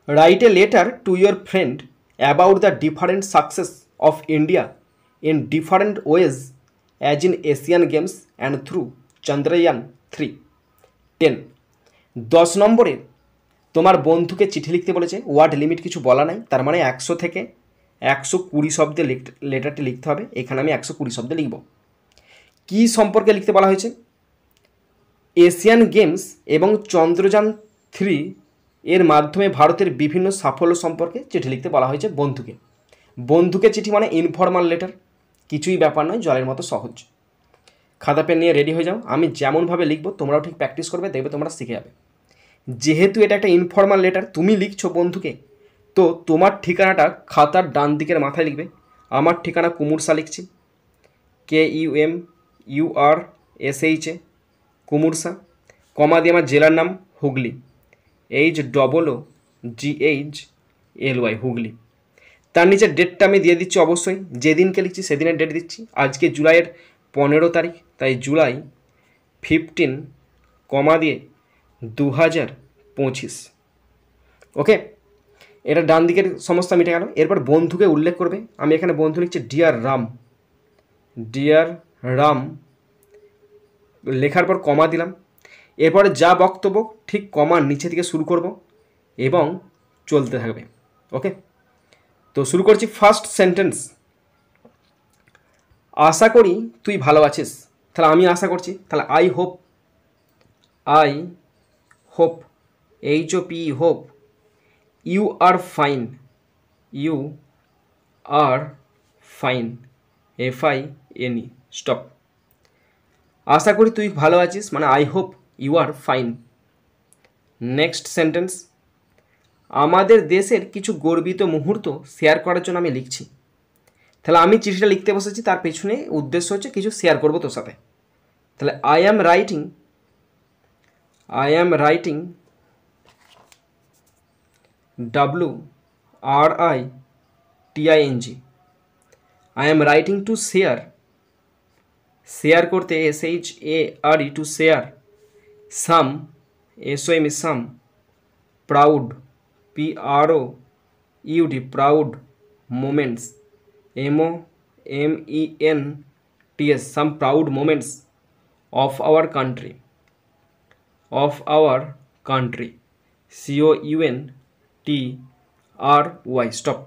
Write a letter to your friend about the different success of India in different ways as in Asian Games and through Chandrayaan 3. 10. 10 নম্বরে তোমার বন্ধুকে চিঠি লিখতে বলেছে, word limit কিছু বলা নাই, তার মানে 100 থেকে 120 শব্দে লেটারটি লিখতে হবে। এখানে আমি 120 শব্দে লিখব। কী সম্পর্কে লিখতে বলা হয়েছে? এশিয়ান গেমস এবং চন্দ্রযান 3 এর মাধ্যমে ভারতের বিভিন্ন সাফল্য সম্পর্কে চিঠি লিখতে বলা হয়েছে বন্ধুকে। বন্ধুকে চিঠি মানে ইনফর্মাল লেটার, কিছুই ব্যাপার নয়, জলের মতো সহজ। খাতা পেন নিয়ে রেডি হয়ে যাও। আমি যেমনভাবে লিখবো তোমরাও ঠিক প্র্যাকটিস করবে, দেখবে তোমরা শিখে যাবে। যেহেতু এটা একটা ইনফর্মাল লেটার, তুমি লিখছো বন্ধুকে, তো তোমার ঠিকানাটা খাতার ডান দিকের মাথায় লিখবে। আমার ঠিকানা কুমুরসা লিখছি, KUMURSHA, কুমুরসা। কমা দিয়ে আমার জেলার নাম হুগলি, HOOGHLY, হুগলি। তার নিচে ডেটটা আমি দিয়ে দিচ্ছি, অবশ্যই যেদিনকে লিখছি সেদিনের ডেট দিচ্ছি। আজকে জুলাইয়ের 15 তারিখ, তাই জুলাই 15, কমা দিয়ে 2025। ওকে, এটা ডান দিকের সমস্যা মিটে গেল। এরপর বন্ধুকে উল্লেখ করবে। আমি এখানে বন্ধু লিখছি ডিয়ার রাম, ডিয়ার রাম লেখার পর কমা দিলাম। এরপরে যা বক্তব্য ঠিক কমার নিচে থেকে শুরু করব এবং চলতে থাকবে। ওকে, তো শুরু করছি। ফার্স্ট সেন্টেন্স, আশা করি তুই ভালো আছিস। তাহলে আমি আশা করছি, তাহলে I hope, HOP, hope. You are fine, FINE, stop. আশা করি তুই ভালো আছিস মানে I hope you are fine. Next sentence, আমাদের দেশের কিছু গর্বিত মুহূর্ত শেয়ার করার জন্য আমি লিখছি। তাহলে আমি চিঠিটা লিখতে বসেছি, তার পেছনে উদ্দেশ্য হচ্ছে কিছু শেয়ার করবো তোর সাথে। তাহলে I am writing WRITING, I am writing to share, share করতে SHARE, to share, some, SOM, some, proud, PROUD, proud moments, MENTS, some proud moments of our country, COUNTRY, stop.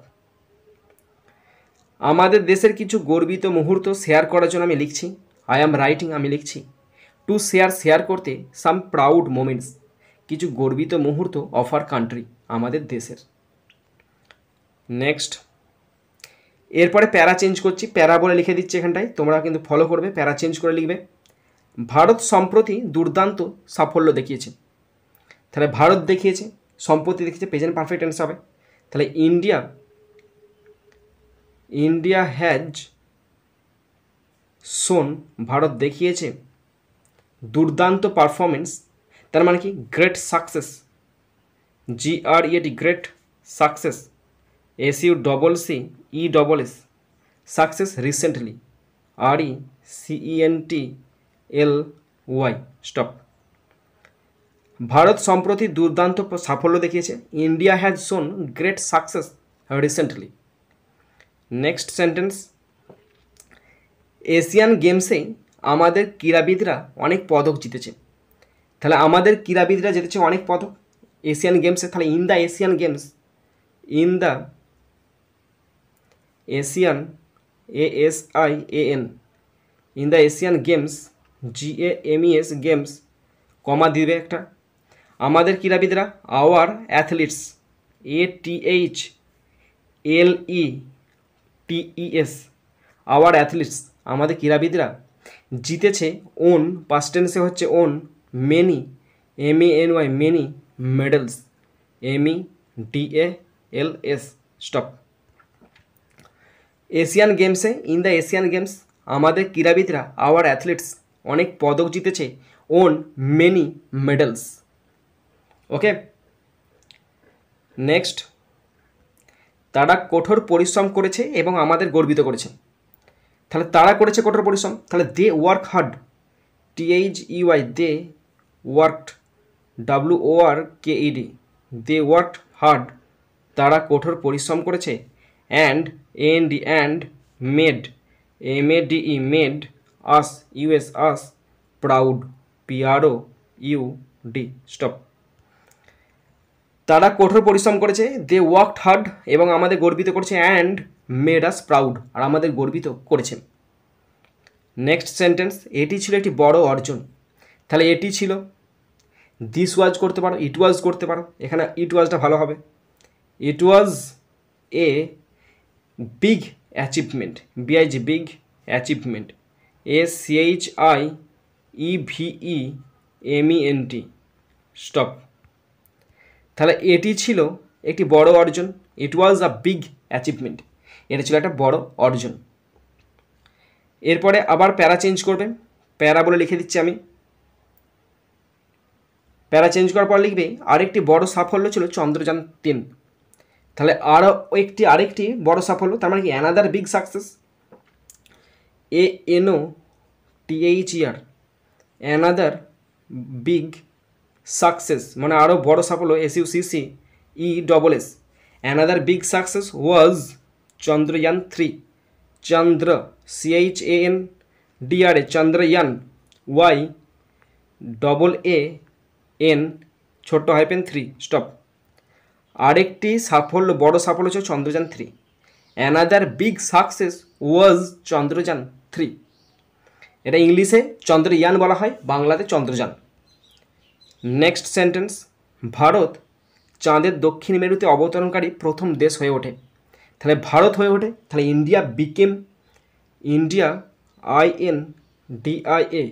আমাদের দেশের কিছু গর্বিত মুহূর্ত শেয়ার করার জন্য আমি লিখছি। আই অ্যাম রাইটিং, আমি লিখছি। টু শেয়ার, শেয়ার করতে। সাম প্রাউড মোমেন্টস, কিছু গর্বিত মুহূর্ত অফ আর কান্ট্রি, আমাদের দেশের। নেক্সট, এরপরে প্যারা চেঞ্জ করছি, প্যারা বলে লিখে দিচ্ছি এখানটায়, তোমরা কিন্তু ফলো করবে, প্যারা চেঞ্জ করে লিখবে। ভারত সম্প্রতি দুর্দান্ত সাফল্য দেখিয়েছে। তাহলে ভারত দেখিয়েছে, সম্প্রতি দেখিয়েছে, প্রেজেন্ট পারফেক্ট টেন্স হবে। তাহলে ইন্ডিয়া হ্যাজ শোন, ভারত দেখিয়েছে দুর্দান্ত পারফরমেন্স, তার মানে কি great success, GREAT, great success, SUCCESS, success recently, RECENTLY, stop. Bharat সম্প্রতি দুর্দান্ত সাফল্য দেখিয়েছে, ইন্ডিয়া হ্যাজ শোন great success recently. Next sentence, Asian গেমসে আমাদের ক্রীড়াবিদরা অনেক পদক জিতেছে। তাহলে আমাদের ক্রীড়াবিদরা জিতেছে অনেক পদক এশিয়ান গেমসে। তাহলে in the Asian games, in the Asian, ASIAN, in the Asian games, GAMES, games, comma দিবে একটা। আমাদের ক্রীড়াবিদরা, our athletes, ATHLETES, our athletes, আমাদের ক্রীড়াবিদরা জিতেছে, ওন, পাস্ট টেন্সে হচ্ছে won, many, MANY, many medals, MEDALS, stop. Asian গেমসে, ইন দ্য এশিয়ান গেমস, আমাদের ক্রীড়াবিদরা, আওয়ার অ্যাথলিটস, অনেক পদক জিতেছে, won many medals. Okay, next, তারা কঠোর পরিশ্রম করেছে এবং আমাদের গর্বিত করেছে। তাহলে তারা করেছে কঠোর পরিশ্রম, তাহলে they work hard, THEY, they worked, WORKED, they worked hard তারা কঠোর পরিশ্রম করেছে and made made us US us proud PROUD stop. তারা কঠোর পরিশ্রম করেছে, দে ওয়ার্কড হার্ড, এবং আমাদের গর্বিত করেছে, অ্যান্ড মেড আস প্রাউড, আর আমাদের গর্বিত করেছে। নেক্সট সেন্টেন্স, এটি ছিল একটি বড় অর্জন। তাহলে এটি ছিল, দিস ওয়াজ করতে পারো, ইট ওয়াজ করতে পারো, এখানে ইট ওয়াজটা ভালো হবে। It was a big achievement, BIG big achievement, ACHIEVEMENT stop. তাহলে এটি ছিল একটি বড় অর্জন, ইট ওয়াজ আ বিগ অ্যাচিভমেন্ট, এটা ছিল একটা বড় অর্জন। এরপরে আবার প্যারা চেঞ্জ করবে, প্যারা বলে লিখে দিচ্ছি আমি। প্যারা চেঞ্জ করার পর লিখবে আরেকটি বড় সাফল্য ছিল চন্দ্রযান 3। তাহলে আরেকটি বড় সাফল্য, তার মানে কি another big success, ANOTHER, another big success মানে আরও বড় সাফল্য, SUCCESS, অ্যানাদার বিগ সাকসেস ওয়াজ চন্দ্রযান 3, চন্দ্র CHANDR, চন্দ্রযান YAAN ছোট্ট -3 স্টপ। আরেকটি সাফল্য, বড় সাফল্য হচ্ছে চন্দ্রযান 3, অ্যানাদার বিগ সাকসেস ওয়াজ চন্দ্রযান 3। এটা ইংলিশে চন্দ্রয়ান বলা হয়, বাংলাতে চন্দ্রযান। নেক্সট সেন্টেন্স, ভারত চাঁদের দক্ষিণ মেরুতে অবতরণকারী প্রথম দেশ হয়ে ওঠে। তাহলে ভারত হয়ে ওঠে, তাহলে India became, India INDIA,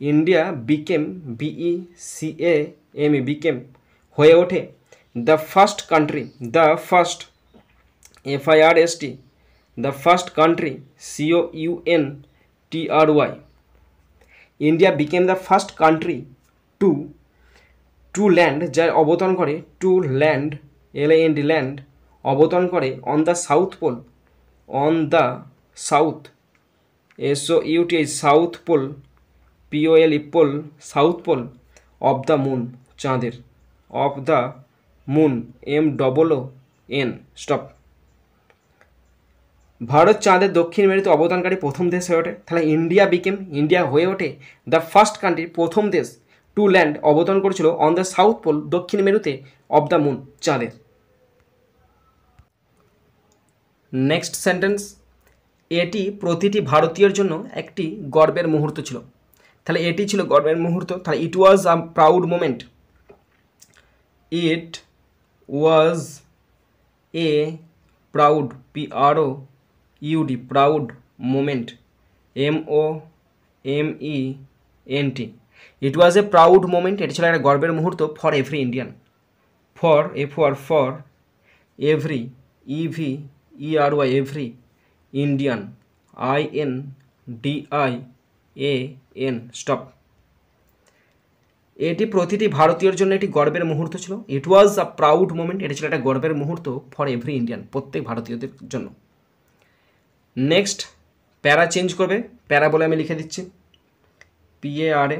India became BECAME, became হয়ে ওঠে, the first country, the first FIRST, the first country COUNTRY, India became the first country to land, যা অবতরণ করে, টু ল্যান্ড LAND ল্যান্ড, অবতরণ করে on the south pole, on the south SOUTH, south pole POLE, pole, south pole of the moon, চাঁদের, of the moon MOON stop. Bharat চাঁদের দক্ষিণ মেরুতে অবদানকারী প্রথম দেশ হয়ে ওঠে। তাহলে ইন্ডিয়া হয়ে ওঠে দ্য ফার্স্ট কান্ট্রি, প্রথম দেশ, টু ল্যান্ড অবতরণ করেছিল অন দ্য সাউথ পোল, দক্ষিণ মেরুতে, অফ দ্য মুন, চাঁদের। নেক্সট সেন্টেন্স, এটি প্রতিটি ভারতীয়ের জন্য একটি গর্বের মুহূর্ত ছিল। তাহলে এটি ছিল গর্বের মুহূর্ত, তাহলে it was a proud moment, it was a proud PROUD, proud moment MENT, it was a proud moment, এটি ছিল একটা গর্বের মুহূর্ত for every Indian, for every EVERY, every Indian INDIAN stop. এটি প্রতিটি ভারতীয়র জন্য একটি গর্বের মুহূর্ত ছিল, ইট ওয়াজ আ প্রাউড মোমেন্ট, এটি ছিল একটা গর্বের মুহূর্ত ফর এভরি ইন্ডিয়ান, প্রত্যেক ভারতীয়দের জন্য। নেক্সট প্যারা চেঞ্জ করবে, প্যারা বলে আমি লিখে দিচ্ছি PARA,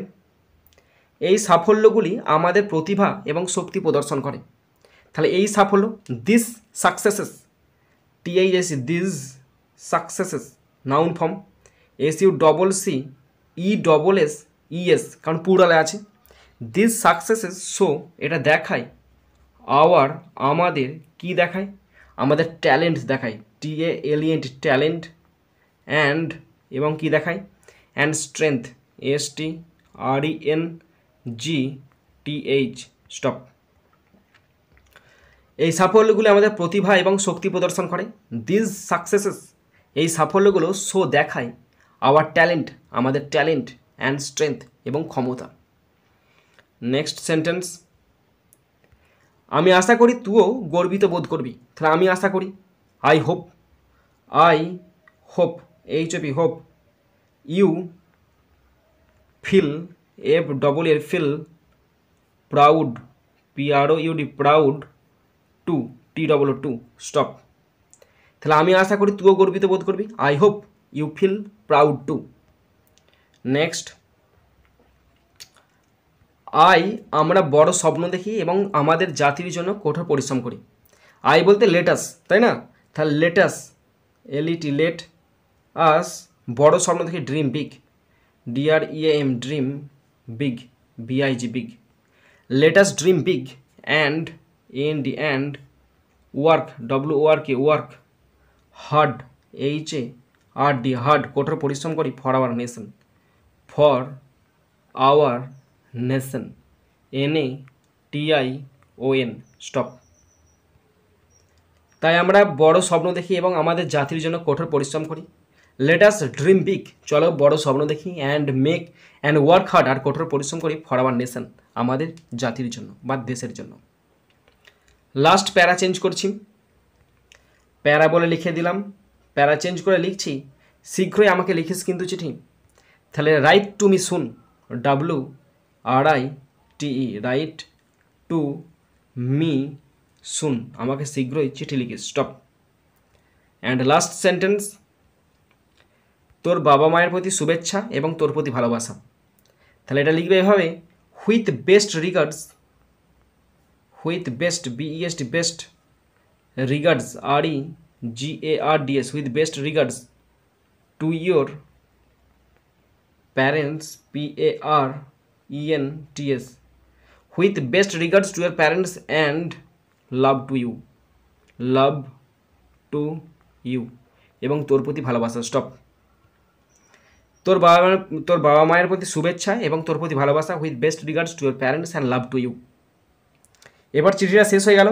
এই সাফল্যগুলি আমাদের প্রতিভা এবং শক্তি প্রদর্শন করে। তাহলে এই সাফল্য, this সাকসেসেস, TIS, this সাকসেসেস, noun form, SUCCESS, কারণ পুরালে আছে, দিস সাকসেসেস শো, এটা দেখায়, আমাদের কি দেখায়, আমাদের ট্যালেন্ট দেখায়, TALENT, ট্যালেন্ট, অ্যান্ড এবং কি দেখায়, অ্যান্ড স্ট্রেংথ, STRENGTH স্টপ। এই সাফল্যগুলো আমাদের প্রতিভা এবং শক্তি প্রদর্শন করে, দিস সাকসেসেস, এই সাফল্যগুলো শো দেখায়, ট্যালেন্ট, আমাদের ট্যালেন্ট, অ্যান্ড স্ট্রেংথ এবং ক্ষমতা। নেক্সট সেন্টেন্স, আমি আশা করি তুইও গর্বিত বোধ করবি। তাহলে আমি আশা করি, I hope HOP, hope, you feel feel, proud PROUD, proud, too stop. তাহলে আমি আশা করি তুইও গর্বিত বোধ করবি, I hope you feel proud too. Next, আমরা বড় স্বপ্ন দেখি এবং আমাদের জাতির জন্য কঠোর পরিশ্রম করি। আই বলতে লেটাস, তাই না? তাহলে লেটাস, এলইটি, লেট আস, বড় স্বপ্ন দেখি dream big, DREAM, dream big, BIG, big. Let us dream big and AND, and work, WORK, work hard, HARD, hard, কঠোর পরিশ্রম করি for our nation, for our nation, NATION, stop. তাই আমরা বড় স্বপ্ন দেখি এবং আমাদের জাতির জন্য কঠোর পরিশ্রম করি। লেট আস ড্রিম বিগ, চলো বড় স্বপ্ন দেখি, and make and work hard, আর কঠোর পরিশ্রম করি ফর আওয়ার নেশন, আমাদের জাতির জন্য বা দেশের জন্য। লাস্ট প্যারা চেঞ্জ করছি, প্যারা বলে লিখে দিলাম, প্যারা চেঞ্জ করে লিখছি, শীঘ্রই আমাকে লিখিস কিন্তু চিঠি। তাহলে right to me soon, WRITE, right to me soon, আমাকে শীঘ্রই চিঠি লিখিস, স্টপ। অ্যান্ড লাস্ট সেন্টেন্স, তোর বাবা মায়ের প্রতি শুভেচ্ছা এবং তোর প্রতি ভালোবাসা। তাহলে এটা লিখবে এভাবে, with best regards, with best, BEST, best, regards, REGARDS, with best regards to your parents, PARENTS, with best regards to your parents and love to you, love to you, এবং তোর প্রতি ভালোবাসা, স্টপ। তোর বাবা মায়ের প্রতি শুভেচ্ছা এবং তোর প্রতি ভালোবাসা, with best regards to your parents and love to you. এবার চিঠিটা শেষ হয়ে গেল।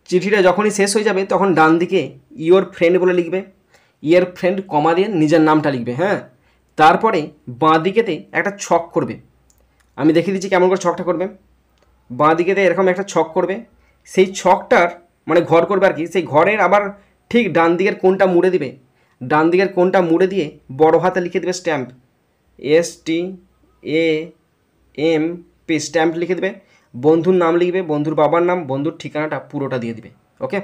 চিঠিটা যখনই শেষ হয়ে যাবে তখন ডান দিকে ইয়োর ফ্রেন্ড বলে লিখবে, ইয়োর ফ্রেন্ড কমা দিয়ে নিজের নামটা লিখবে, হ্যাঁ। তারপরে বাঁ দিকেতে একটা ছক করবে, আমি দেখিয়ে দিচ্ছি কেমন করে ছকটা করবে। বাঁ দিকেতে এরকম একটা ছক করবে, সেই ছকটার মানে ঘর করবে আর কি, সেই ঘরের আবার ঠিক ডান দিকের কোণটা মুড়ে দিবে, ডান দিকের কোণটা মুড়ে দিয়ে বড় হাতে লিখে দেবে স্ট্যাম্প, STAMP, স্ট্যাম্প লিখে দেবে, বন্ধুর নাম লিখবে, বন্ধুর বাবার নাম, বন্ধুর ঠিকানাটা পুরোটা দিয়ে দিবে, ওকে।